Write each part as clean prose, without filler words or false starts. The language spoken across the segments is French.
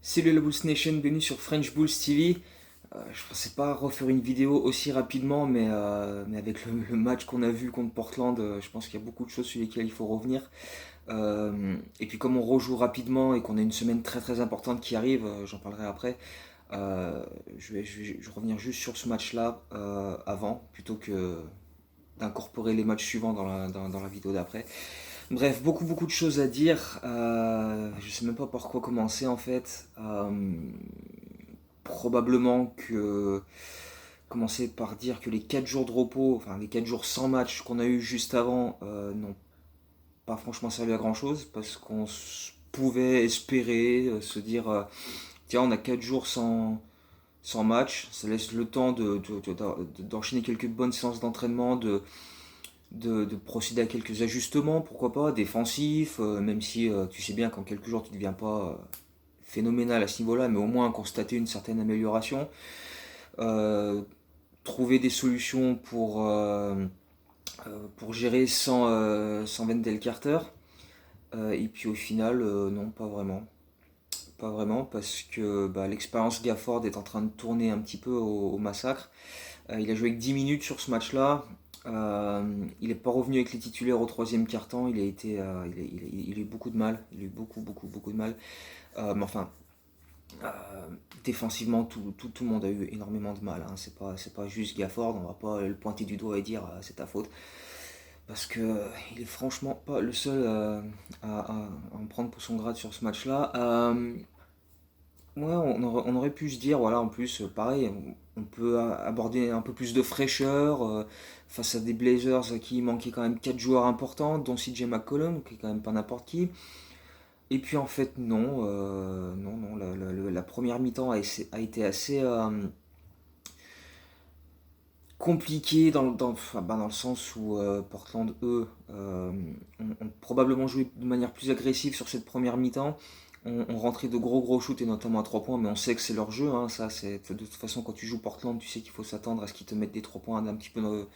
Salut la Bulls Nation, bienvenue sur French Bulls TV. Je pensais pas refaire une vidéo aussi rapidement, mais avec le match qu'on a vu contre Portland, je pense qu'il y a beaucoup de choses sur lesquelles il faut revenir. Et puis comme on rejoue rapidement et qu'on a une semaine très très importante qui arrive, j'en parlerai après, je vais revenir juste sur ce match-là avant, plutôt que d'incorporer les matchs suivants dans la vidéo d'après. Bref, beaucoup de choses à dire. Je sais même pas par quoi commencer en fait. Probablement que commencer par dire que les 4 jours de repos, enfin les 4 jours sans match qu'on a eu juste avant, n'ont pas franchement servi à grand chose parce qu'on pouvait espérer se dire tiens, on a 4 jours sans match, ça laisse le temps d'enchaîner quelques bonnes séances d'entraînement, de procéder à quelques ajustements, pourquoi pas, défensifs, même si tu sais bien qu'en quelques jours tu ne deviens pas phénoménal à ce niveau-là, mais au moins constater une certaine amélioration. Euh, Trouver des solutions pour gérer sans Wendell Carter. Et puis au final, non, pas vraiment. Pas vraiment, parce que l'expérience Gafford est en train de tourner un petit peu au massacre. Il a joué que 10 minutes sur ce match-là. Il n'est pas revenu avec les titulaires au troisième quart-temps. Il a eu beaucoup de mal. Il a eu beaucoup de mal. Mais enfin, euh, défensivement, tout le monde a eu énormément de mal. Hein. C'est pas juste Gafford. On va pas le pointer du doigt et dire c'est ta faute. Parce que il est franchement pas le seul à en prendre pour son grade sur ce match-là. Ouais, on aurait pu se dire, voilà, en plus, pareil, on peut aborder un peu plus de fraîcheur face à des Blazers à qui il manquait quand même 4 joueurs importants, dont CJ McCollum, qui est quand même pas n'importe qui. Et puis en fait, non, non, la première mi-temps a été assez compliquée enfin, dans le sens où Portland, eux, ont probablement joué de manière plus agressive sur cette première mi-temps. On rentrait de gros shoots et notamment à 3 points, mais on sait que c'est leur jeu. Hein, ça, c'est, de toute façon, quand tu joues Portland, tu sais qu'il faut s'attendre à ce qu'ils te mettent des 3 points un petit peu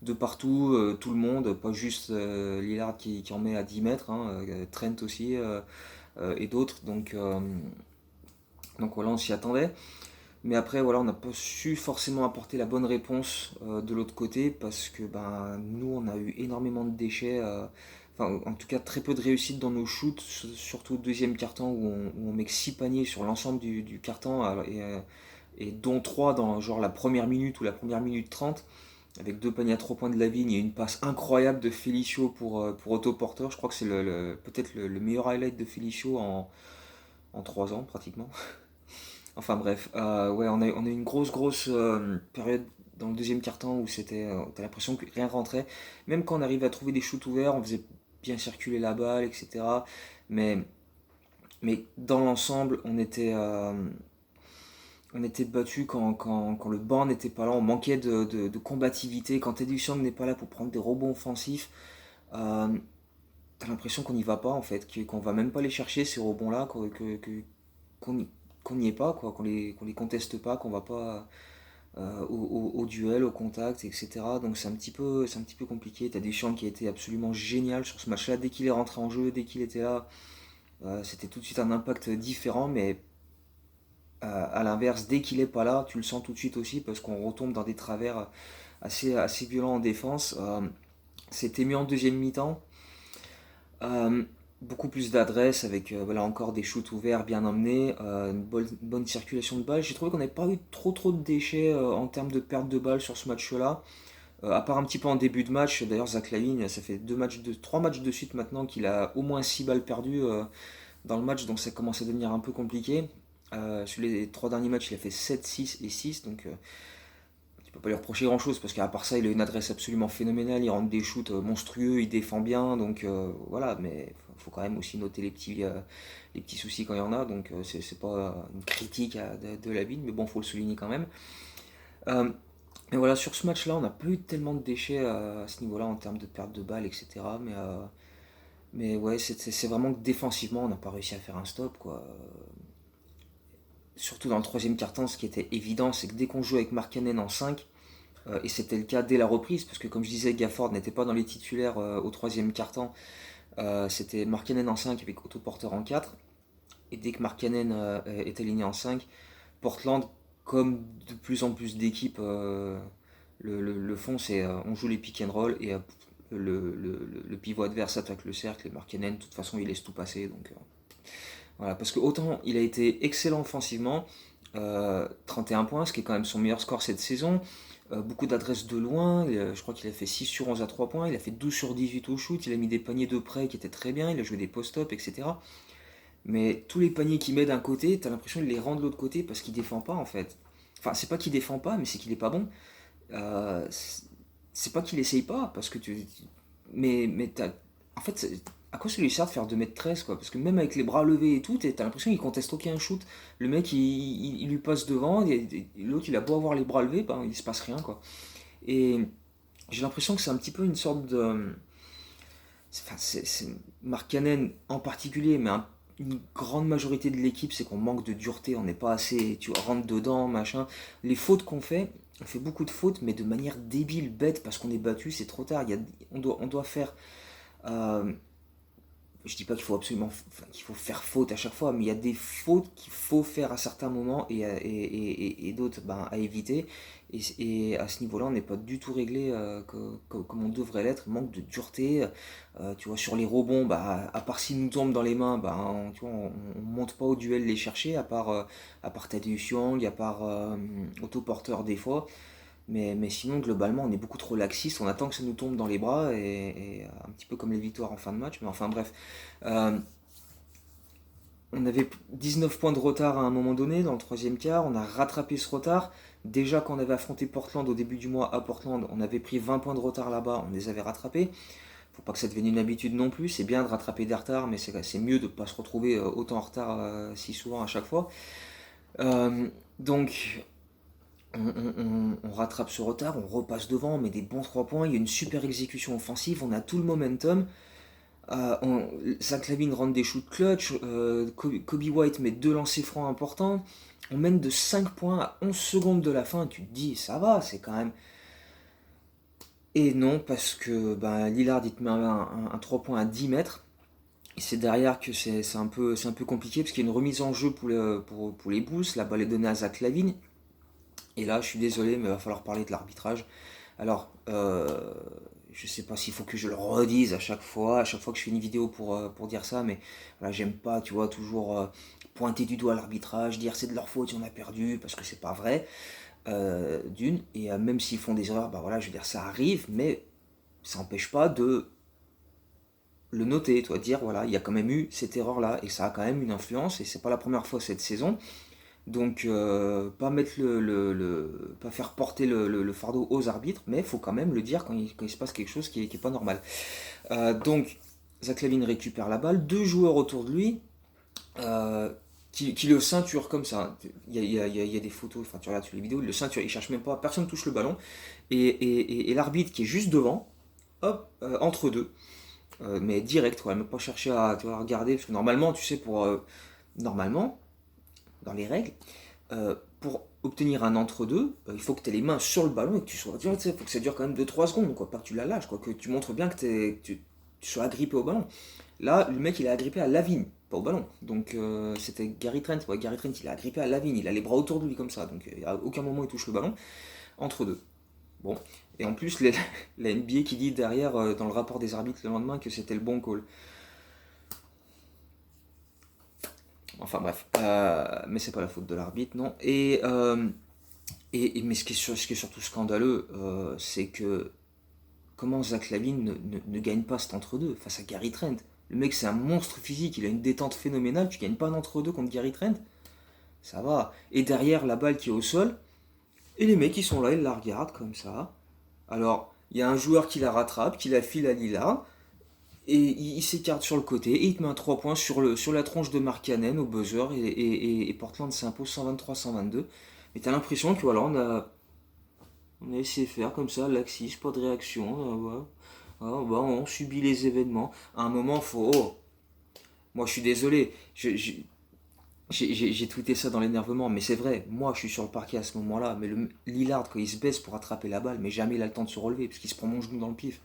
de partout, tout le monde, pas juste Lillard qui en met à 10 mètres, hein, Trent aussi et d'autres. Donc voilà, on s'y attendait. Mais après, voilà, on n'a pas su forcément apporter la bonne réponse de l'autre côté parce que nous, on a eu énormément de déchets. Enfin, en tout cas, très peu de réussite dans nos shoots, surtout au deuxième quart-temps où on met que 6 paniers sur l'ensemble du quart-temps et dont 3 dans genre la première minute ou la première minute 30 avec 2 paniers à 3 points de la vigne et une passe incroyable de Felicio pour Otto Porter. Je crois que c'est peut-être le meilleur highlight de Felicio en 3 ans pratiquement. Enfin bref, ouais, on a eu une grosse période dans le deuxième quart-temps où t'as l'impression que rien rentrait. Même quand on arrivait à trouver des shoots ouverts, on faisait bien circuler la balle, etc. Mais, mais dans l'ensemble, on était battu quand le banc n'était pas là. On manquait de combativité. Quand Teddy Young n'est pas là pour prendre des rebonds offensifs, euh, t'as l'impression qu'on n'y va pas en fait, qu'on va même pas les chercher ces rebonds-là, qu'on qu'on n'y est pas, quoi, qu'on les conteste pas, qu'on va pas au duel, au contact, etc. Donc c'est un petit peu compliqué. T'as Deschamps qui a été absolument génial sur ce match-là. Dès qu'il est rentré en jeu, dès qu'il était là, c'était tout de suite un impact différent. Mais à l'inverse, dès qu'il est pas là, tu le sens tout de suite aussi parce qu'on retombe dans des travers assez violents en défense. C'était mieux en deuxième mi-temps. Euh, Beaucoup plus d'adresse avec voilà, encore des shoots ouverts bien emmenés, une bonne circulation de balles. J'ai trouvé qu'on n'avait pas eu trop de déchets en termes de perte de balles sur ce match-là. À part un petit peu en début de match, d'ailleurs Zach Lavine, ça fait 3 matchs de suite maintenant qu'il a au moins 6 balles perdues dans le match, donc ça commence à devenir un peu compliqué. Sur les 3 derniers matchs, il a fait 7, 6 et 6, donc tu peux pas lui reprocher grand chose parce qu'à part ça, il a une adresse absolument phénoménale, il rentre des shoots monstrueux, il défend bien, donc voilà, mais faut quand même aussi noter les petits soucis quand il y en a, donc c'est pas une critique de la ville, mais bon, faut le souligner quand même. Euh, mais voilà, sur ce match-là, on n'a pas eu tellement de déchets à ce niveau-là en termes de perte de balles, etc. Mais ouais, c'est vraiment que défensivement, on n'a pas réussi à faire un stop, quoi. Surtout dans le troisième quart-temps, ce qui était évident, c'est que dès qu'on joue avec Markkanen en 5, et c'était le cas dès la reprise, parce que comme je disais, Gafford n'était pas dans les titulaires au troisième quart-temps. C'était Markkanen en 5 avec Otto Porter en 4. Et dès que Markkanen est aligné en 5, Portland, comme de plus en plus d'équipes le font, c'est on joue les pick and roll et le pivot adverse attaque le cercle et Markkanen, de toute façon, il laisse tout passer. Donc, voilà, parce que autant il a été excellent offensivement, 31 points, ce qui est quand même son meilleur score cette saison. Beaucoup d'adresses de loin, je crois qu'il a fait 6 sur 11 à 3 points, il a fait 12 sur 18 au shoot, il a mis des paniers de près qui étaient très bien, il a joué des post-up, etc. Mais tous les paniers qu'il met d'un côté, t'as l'impression qu'il les rend de l'autre côté parce qu'il défend pas en fait. Enfin, c'est pas qu'il défend pas, mais c'est qu'il est pas bon. Euh, c'est pas qu'il essaye pas, parce que mais en fait, à quoi ça lui sert de faire 2 m 13 quoi? Parce que même avec les bras levés et tout, t'as l'impression qu'il conteste aucun shoot. Le mec, il lui passe devant, et l'autre, il a beau avoir les bras levés, ben, il se passe rien, quoi. Et j'ai l'impression que c'est un petit peu une sorte de. Enfin, Mark Cannon en particulier, mais une grande majorité de l'équipe, c'est qu'on manque de dureté, on n'est pas assez, tu vois, rentre dedans, machin. Les fautes qu'on fait, on fait beaucoup de fautes, mais de manière débile, bête, parce qu'on est battu, c'est trop tard. On doit faire. euh, je dis pas qu'il faut absolument, enfin, qu'il faut faire faute à chaque fois, mais il y a des fautes qu'il faut faire à certains moments et d'autres ben, à éviter. Et à ce niveau-là, on n'est pas du tout réglé comme on devrait l'être. Manque de dureté. Tu vois, sur les rebonds, bah, à part s'ils nous tombent dans les mains, bah, tu vois, on monte pas au duel les chercher, à part Thaddeus Young, à part Autoporteur des fois. Mais sinon, globalement, on est beaucoup trop laxiste. On attend que ça nous tombe dans les bras, et un petit peu comme les victoires en fin de match. Mais enfin, bref. Euh, on avait 19 points de retard à un moment donné dans le troisième quart. On a rattrapé ce retard. Déjà, quand on avait affronté Portland au début du mois à Portland, on avait pris 20 points de retard là-bas. On les avait rattrapés. Faut pas que ça devienne une habitude non plus. C'est bien de rattraper des retards, mais c'est mieux de ne pas se retrouver autant en retard si souvent à chaque fois. Donc, on rattrape ce retard, on repasse devant, on met des bons 3 points, il y a une super exécution offensive, on a tout le momentum. Zach Lavine rentre des shoots clutch, Kobe White met 2 lancers francs importants. On mène de 5 points à 11 secondes de la fin, tu te dis, ça va, c'est quand même. Et non, parce que ben, Lillard, il te met un 3 points à 10 mètres. Et c'est derrière que c'est un peu compliqué, parce qu'il y a une remise en jeu pour les Bulls. La balle est donnée à Zach Lavine. Et là, je suis désolé, mais il va falloir parler de l'arbitrage. Alors, je sais pas s'il faut que je le redise à chaque fois que je fais une vidéo pour dire ça, mais voilà, j'aime pas, tu vois, toujours pointer du doigt l'arbitrage, dire c'est de leur faute si on a perdu, parce que c'est pas vrai, d'une, et même s'ils font des erreurs, bah voilà, je veux dire, ça arrive, mais ça n'empêche pas de le noter, toi, dire, voilà, il y a quand même eu cette erreur-là, et ça a quand même une influence, et c'est pas la première fois cette saison. Donc, pas mettre pas faire porter le fardeau aux arbitres, mais il faut quand même le dire quand il se passe quelque chose qui est pas normal. Donc, Zach Lavine récupère la balle, 2 joueurs autour de lui euh, qui le ceinture comme ça. Il y a des photos, enfin tu regardes sur les vidéos, il le ceinture, il cherche même pas, personne touche le ballon. Et l'arbitre qui est juste devant, hop, entre deux, mais direct, quoi, même pas chercher à, tu vois, à regarder, parce que normalement, tu sais, normalement, dans les règles, pour obtenir un entre-deux, il faut que tu aies les mains sur le ballon et que tu sois. Tu sais, il faut que ça dure quand même 2-3 secondes, quoi, pas que tu la lâches, quoi, que tu montres bien tu sois agrippé au ballon. Là, le mec, il est agrippé à Lavigne, pas au ballon. Donc, c'était Gary Trent. Ouais, Gary Trent, il est agrippé à Lavigne, il a les bras autour de lui comme ça. Donc, à aucun moment, il touche le ballon. Entre deux. Bon. Et en plus, la NBA qui dit derrière, dans le rapport des arbitres le lendemain, que c'était le bon call. Enfin bref, mais c'est pas la faute de l'arbitre, non. Mais ce qui est surtout scandaleux, c'est que comment Zach Lavine ne gagne pas cet entre-deux face à Gary Trent. Le mec, c'est un monstre physique, il a une détente phénoménale, tu gagnes pas un entre-deux contre Gary Trent. Ça va. Et derrière, la balle qui est au sol, et les mecs, ils sont là, ils la regardent comme ça. Alors, il y a un joueur qui la rattrape, qui la file à Lillard, et il s'écarte sur le côté, et il te met un 3 points sur la tronche de Mark Cannon au buzzer, et Portland s'impose 123-122. Mais t'as l'impression que voilà, on a essayé de faire comme ça, laxiste, pas de réaction, ouais. Ah, bah, on subit les événements. À un moment, faut. Oh, moi, je suis désolé. J'ai tweeté ça dans l'énervement, mais c'est vrai. Moi, je suis sur le parquet à ce moment-là. Mais Lillard, quand il se baisse pour attraper la balle, mais jamais il a le temps de se relever, parce qu'il se prend mon genou dans le pif.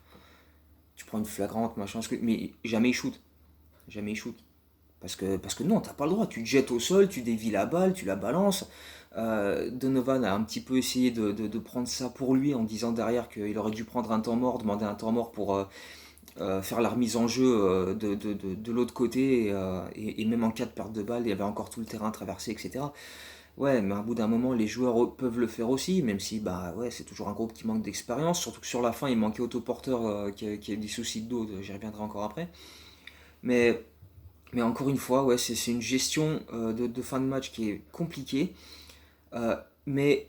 Tu prends une flagrante, machin, mais jamais il shoot. Jamais il shoot. Parce que non, t'as pas le droit. Tu te jettes au sol, tu dévies la balle, tu la balances. Donovan a un petit peu essayé de prendre ça pour lui en disant derrière qu'il aurait dû prendre un temps mort, demander un temps mort pour faire la remise en jeu de l'autre côté. Et même en cas de perte de balle, il y avait encore tout le terrain traversé, etc. Ouais, mais à bout d'un moment, les joueurs peuvent le faire aussi, même si bah ouais, c'est toujours un groupe qui manque d'expérience. Surtout que sur la fin, il manquait autoporteur qui a eu des soucis de dos, j'y reviendrai encore après. Mais, mais encore une fois, ouais, c'est une gestion de fin de match qui est compliquée. Mais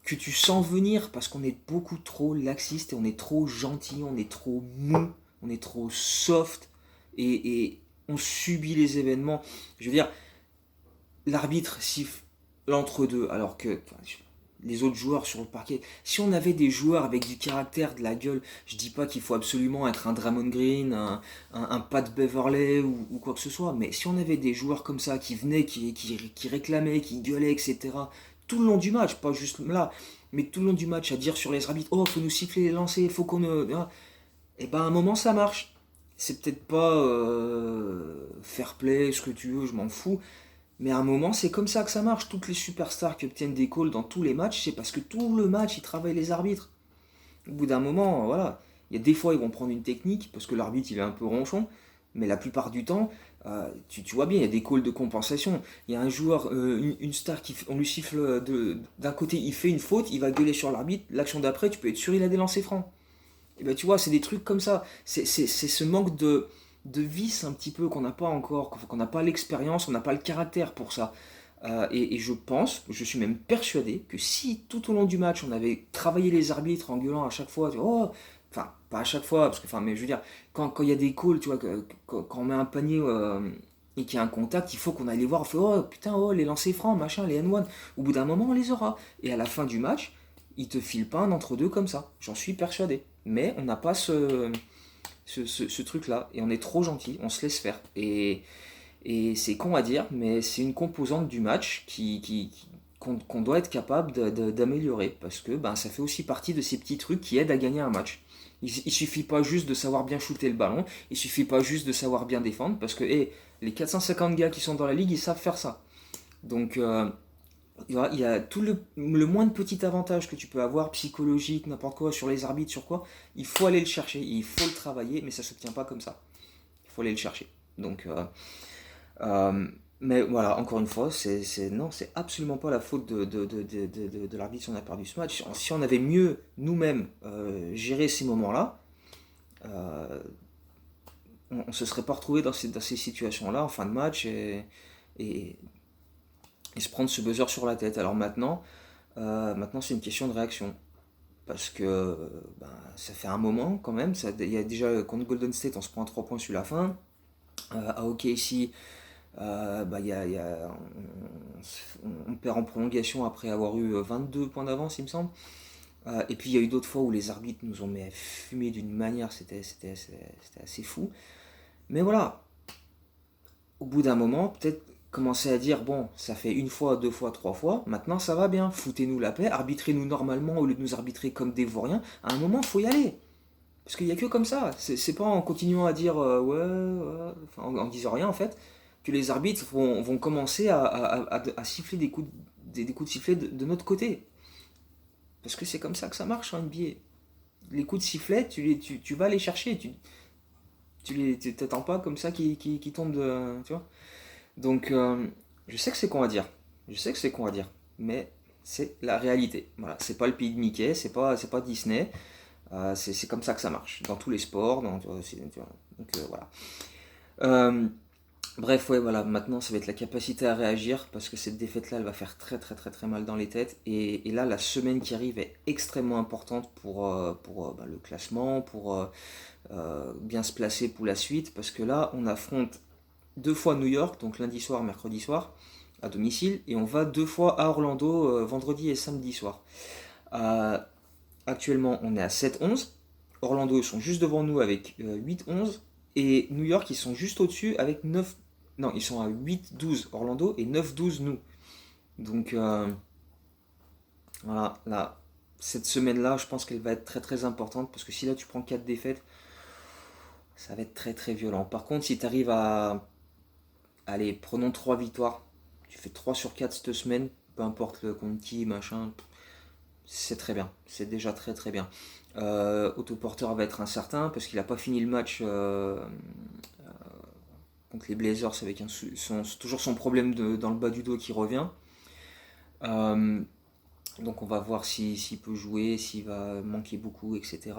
que tu sens venir parce qu'on est beaucoup trop laxiste et on est trop gentil, on est trop mou, on est trop soft et on subit les événements. Je veux dire, l'arbitre siffle l'entre-deux alors que enfin, les autres joueurs sur le parquet, si on avait des joueurs avec du caractère, de la gueule, je dis pas qu'il faut absolument être un Draymond Green, un Pat Beverley ou quoi que ce soit, mais si on avait des joueurs comme ça qui venaient, qui réclamaient, qui gueulaient, etc., tout le long du match, pas juste là, mais tout le long du match à dire sur les arbitres, oh, faut nous siffler les lancers, faut qu'on... Et ben à un moment ça marche. C'est peut-être pas fair play, ce que tu veux, je m'en fous, mais à un moment, c'est comme ça que ça marche. Toutes les superstars qui obtiennent des calls dans tous les matchs, c'est parce que tout le match, ils travaillent les arbitres. Au bout d'un moment, voilà. Il y a des fois, ils vont prendre une technique, parce que l'arbitre, il est un peu ronchon. Mais la plupart du temps, tu vois bien, il y a des calls de compensation. Il y a un joueur, une star, on lui siffle d'un côté, il fait une faute, il va gueuler sur l'arbitre. L'action d'après, tu peux être sûr, il a des lancers francs. Et ben tu vois, c'est des trucs comme ça. C'est ce manque de vice un petit peu qu'on n'a pas encore, qu'on n'a pas l'expérience, on n'a pas le caractère pour ça. Et je pense, je suis même persuadé que si tout au long du match on avait travaillé les arbitres en gueulant à chaque fois, oh, enfin pas à chaque fois, parce que, enfin, mais je veux dire, quand il y a des calls, tu vois, quand on met un panier et qu'il y a un contact, il faut qu'on aille les voir, on fait oh putain, oh les lancers francs, machin, les N1, au bout d'un moment on les aura. Et à la fin du match, ils te filent pas un entre-deux comme ça, j'en suis persuadé. Mais on n'a pas ce truc-là, et on est trop gentil, on se laisse faire. Et c'est con à dire, mais c'est une composante du match qu'on doit être capable d'améliorer, parce que ben, ça fait aussi partie de ces petits trucs qui aident à gagner un match. Il suffit pas juste de savoir bien shooter le ballon, il suffit pas juste de savoir bien défendre, parce que hey, les 450 gars qui sont dans la ligue, ils savent faire ça. Donc il y a tout le moins de petit avantage que tu peux avoir, psychologique, n'importe quoi, sur les arbitres, sur quoi, il faut aller le chercher, il faut le travailler, mais ça ne s'obtient pas comme ça. Il faut aller le chercher. Donc, euh, mais voilà, encore une fois, non, c'est absolument pas la faute de l'arbitre si on a perdu ce match. Si on avait mieux nous-mêmes géré ces moments-là, euh, on ne se serait pas retrouvé dans ces situations-là en fin de match et, et se prendre ce buzzer sur la tête. Alors maintenant c'est une question de réaction. Parce que ben, ça fait un moment quand même. Il y a déjà contre Golden State, on se prend 3 points sur la fin. À OKC, bah, on perd en prolongation après avoir eu 22 points d'avance, il me semble. Et puis il y a eu d'autres fois où les arbitres nous ont fumé d'une manière, c'était assez fou. Mais voilà, au bout d'un moment, peut-être commencer à dire bon, ça fait une fois, deux fois, trois fois, maintenant ça va bien, foutez-nous la paix, arbitrez-nous normalement au lieu de nous arbitrer comme des vauriens. À un moment, faut y aller. Parce qu'il n'y a que comme ça. C'est pas en continuant à dire ouais, enfin, en disant rien en fait, que les arbitres vont commencer à siffler des coups de sifflet de notre côté. Parce que c'est comme ça que ça marche en NBA. Les coups de sifflet, tu vas les chercher. Tu t'attends pas comme ça qui tombent de. Tu vois. Donc, je sais que c'est con à dire. Je sais que c'est con à dire. Mais c'est la réalité. Voilà. C'est pas le pays de Mickey, c'est pas Disney. C'est comme ça que ça marche. Dans tous les sports. Donc, voilà. Euh, Bref, ouais, voilà. Maintenant, ça va être la capacité à réagir. Parce que cette défaite-là, elle va faire très, très, très, très mal dans les têtes. Et là, la semaine qui arrive est extrêmement importante pour bah, le classement, pour bien se placer pour la suite. Parce que là, on affronte deux fois New York, donc lundi soir, mercredi soir, à domicile, et on va deux fois à Orlando, vendredi et samedi soir. Euh, Actuellement, on est à 7-11. Orlando, ils sont juste devant nous avec 8-11. Et New York, ils sont juste au-dessus avec 9. Non, ils sont à 8-12 Orlando et 9-12 nous. Donc voilà, là, cette semaine-là, je pense qu'elle va être très très importante parce que si là tu prends 4 défaites, ça va être très très violent. Par contre, si tu arrives allez, prenons 3 victoires. Tu fais 3 sur 4 cette semaine, peu importe le contre qui, machin, c'est très bien. C'est déjà très très bien. Otto Porter va être incertain parce qu'il n'a pas fini le match contre les Blazers avec toujours son problème dans le bas du dos qui revient. Euh, donc on va voir s'il peut jouer, s'il va manquer beaucoup, etc.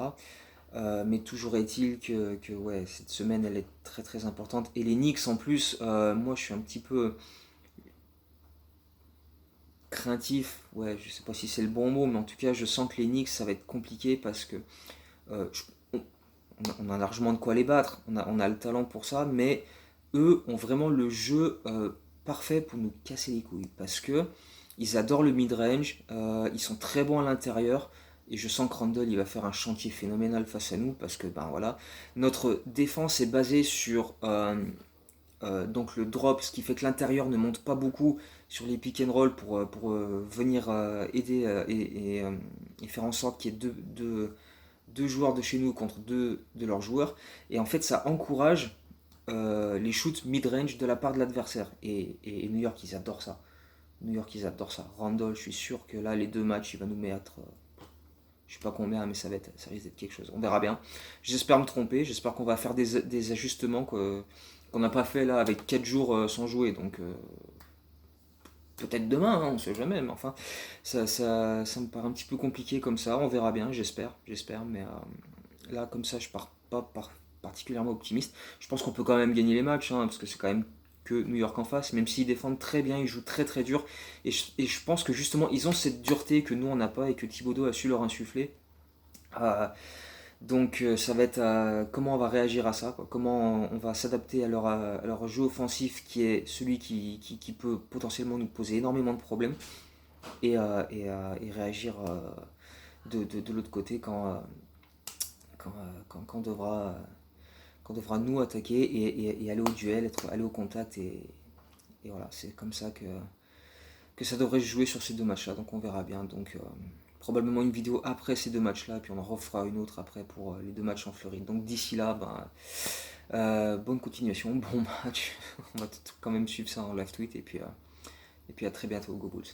Mais toujours est-il que ouais, cette semaine elle est très très importante. Et les Knicks en plus, moi je suis un petit peu craintif. Ouais, je sais pas si c'est le bon mot, mais en tout cas je sens que les Knicks ça va être compliqué parce que euh, je- on, on a largement de quoi les battre. On a le talent pour ça, mais eux ont vraiment le jeu parfait pour nous casser les couilles parce que ils adorent le mid-range, ils sont très bons à l'intérieur. Et je sens que Randle il va faire un chantier phénoménal face à nous parce que ben voilà, notre défense est basée sur donc le drop, ce qui fait que l'intérieur ne monte pas beaucoup sur les pick and roll pour venir aider et faire en sorte qu'il y ait deux joueurs de chez nous contre deux de leurs joueurs. Et en fait, ça encourage les shoots mid-range de la part de l'adversaire. Et New York, ils adorent ça. New York, ils adorent ça. Randall, je suis sûr que là, les deux matchs, il va nous mettre. Je sais pas combien, mais ça risque d'être quelque chose. On verra bien. J'espère me tromper. J'espère qu'on va faire des ajustements qu'on n'a pas fait là avec 4 jours sans jouer. Donc peut-être demain, hein, on sait jamais. Mais enfin, ça me paraît un petit peu compliqué comme ça. On verra bien, j'espère. Mais là, comme ça, je pars pas particulièrement optimiste. Je pense qu'on peut quand même gagner les matchs, hein, parce que c'est quand même que New York en face, même s'ils défendent très bien, ils jouent très très dur. Et je pense que justement, ils ont cette dureté que nous, on n'a pas et que Thibodeau a su leur insuffler. Euh, donc ça va être comment on va réagir à ça, quoi. Comment on va s'adapter à leur jeu offensif qui est celui qui peut potentiellement nous poser énormément de problèmes et réagir de l'autre côté quand on devra nous attaquer et aller au duel, aller au contact et voilà, c'est comme ça que ça devrait se jouer sur ces deux matchs-là, donc on verra bien. Donc probablement une vidéo après ces deux matchs-là, puis on en refera une autre après pour les deux matchs en Floride. Donc d'ici là, ben, bonne continuation, bon match, on va quand même suivre ça en live tweet et puis à très bientôt, Go Bulls.